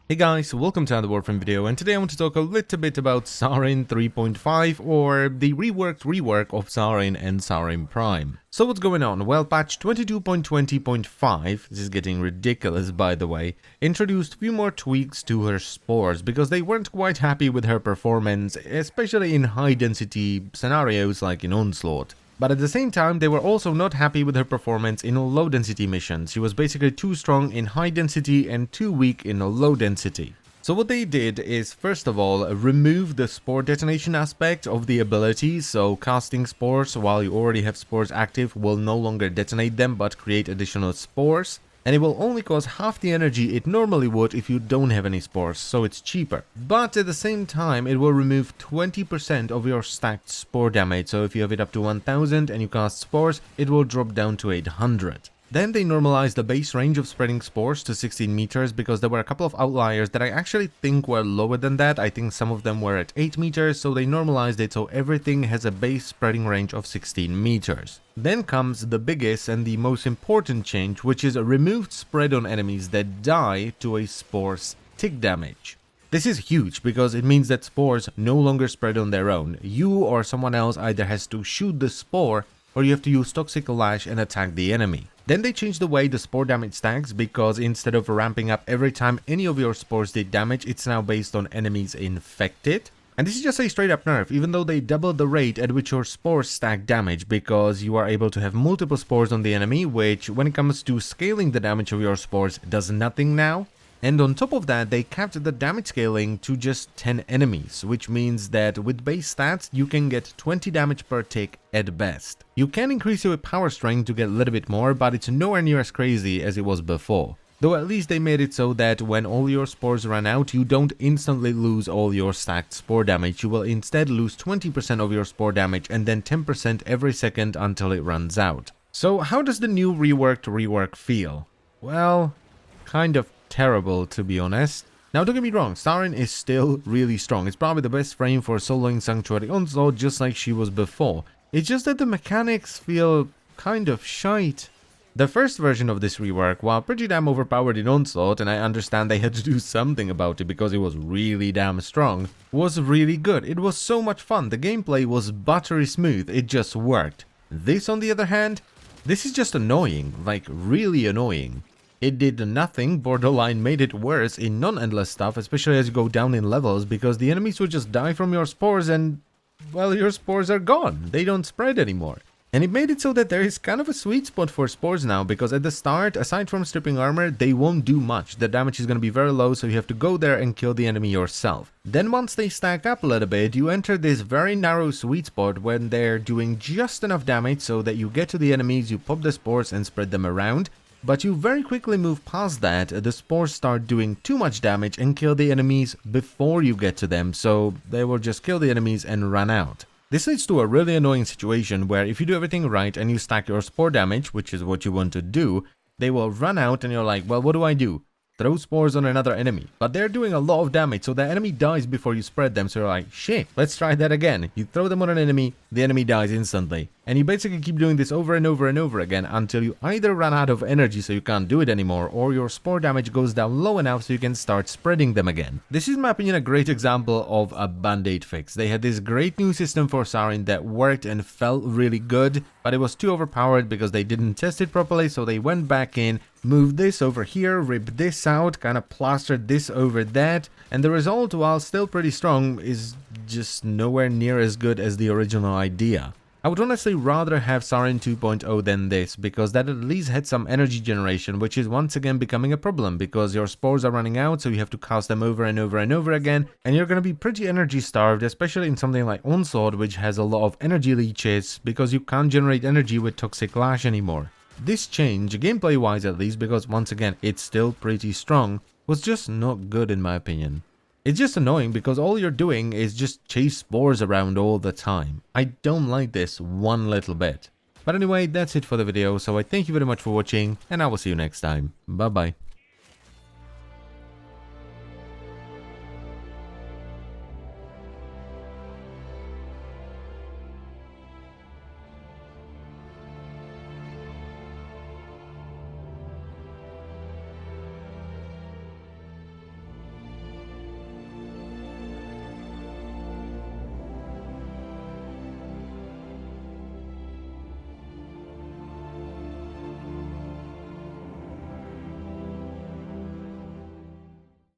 Hey guys, welcome to another Warframe video, and today I want to talk a little bit about Saryn 3.5, or the reworked rework of Saryn and Saryn Prime. So what's going on? Well, patch 22.20.5, this is getting ridiculous by the way, introduced a few more tweaks to her spores because they weren't quite happy with her performance, especially in high density scenarios like in Onslaught. But at the same time, they were also not happy with her performance in low density missions. She was basically too strong in high density and too weak in low density. So what they did is, first of all, remove the spore detonation aspect of the ability, so casting spores while you already have spores active will no longer detonate them but create additional spores. And it will only cost half the energy it normally would if you don't have any spores, so it's cheaper. But at the same time, it will remove 20% of your stacked spore damage, so if you have it up to 1000 and you cast spores, it will drop down to 800. Then they normalized the base range of spreading spores to 16 meters because there were a couple of outliers that I actually think were lower than that. I think some of them were at 8 meters, so they normalized it so everything has a base spreading range of 16 meters. Then comes the biggest and the most important change, which is a removed spread on enemies that die to a spore's tick damage. This is huge because it means that spores no longer spread on their own. You or someone else either has to shoot the spore or you have to use Toxic Lash and attack the enemy. Then they changed the way the spore damage stacks because instead of ramping up every time any of your spores did damage, it's now based on enemies infected. And this is just a straight up nerf, even though they doubled the rate at which your spores stack damage because you are able to have multiple spores on the enemy, which when it comes to scaling the damage of your spores does nothing now. And on top of that, they capped the damage scaling to just 10 enemies, which means that with base stats, you can get 20 damage per tick at best. You can increase your power strength to get a little bit more, but it's nowhere near as crazy as it was before. Though at least they made it so that when all your spores run out, you don't instantly lose all your stacked spore damage. You will instead lose 20% of your spore damage and then 10% every second until it runs out. So how does the new reworked rework feel? Well, kind of terrible, to be honest. Now don't get me wrong, Saryn is still really strong. It's probably the best frame for soloing Sanctuary Onslaught just like she was before. It's just that the mechanics feel kind of shite. The first version of this rework, while pretty damn overpowered in Onslaught, and I understand they had to do something about it because it was really damn strong, was really good. It was so much fun. The gameplay was buttery smooth. It just worked. This, on the other hand, this is just annoying, like really annoying. It did nothing, borderline made it worse in non-endless stuff, especially as you go down in levels, because the enemies would just die from your spores and, well, your spores are gone. They don't spread anymore. And it made it so that there is kind of a sweet spot for spores now, because at the start, aside from stripping armor, they won't do much. The damage is going to be very low, so you have to go there and kill the enemy yourself. Then once they stack up a little bit, you enter this very narrow sweet spot when they're doing just enough damage so that you get to the enemies, you pop the spores and spread them around. But you very quickly move past that, the spores start doing too much damage and kill the enemies before you get to them, so they will just kill the enemies and run out. This leads to a really annoying situation where if you do everything right and you stack your spore damage, which is what you want to do, they will run out and you're like, well, what do I do? Throw spores on another enemy. But they're doing a lot of damage, so the enemy dies before you spread them, so you're like, shit, let's try that again. You throw them on an enemy, the enemy dies instantly. And you basically keep doing this over and over and over again until you either run out of energy so you can't do it anymore, or your spore damage goes down low enough so you can start spreading them again. This is, in my opinion, a great example of a band-aid fix. They had this great new system for Saryn that worked and felt really good, but it was too overpowered because they didn't test it properly, so they went back in, moved this over here, ripped this out, kind of plastered this over that, and the result, while still pretty strong, is just nowhere near as good as the original idea. I would honestly rather have Saryn 2.0 than this, because that at least had some energy generation, which is once again becoming a problem, because your spores are running out, so you have to cast them over and over and over again, and you're going to be pretty energy starved, especially in something like Onslaught, which has a lot of energy leeches, because you can't generate energy with Toxic Lash anymore. This change, gameplay wise at least, because once again it's still pretty strong, was just not good in my opinion. It's just annoying because all you're doing is just chase spores around all the time. I don't like this one little bit. But anyway, that's it for the video, so I thank you very much for watching, and I will see you next time. Bye bye.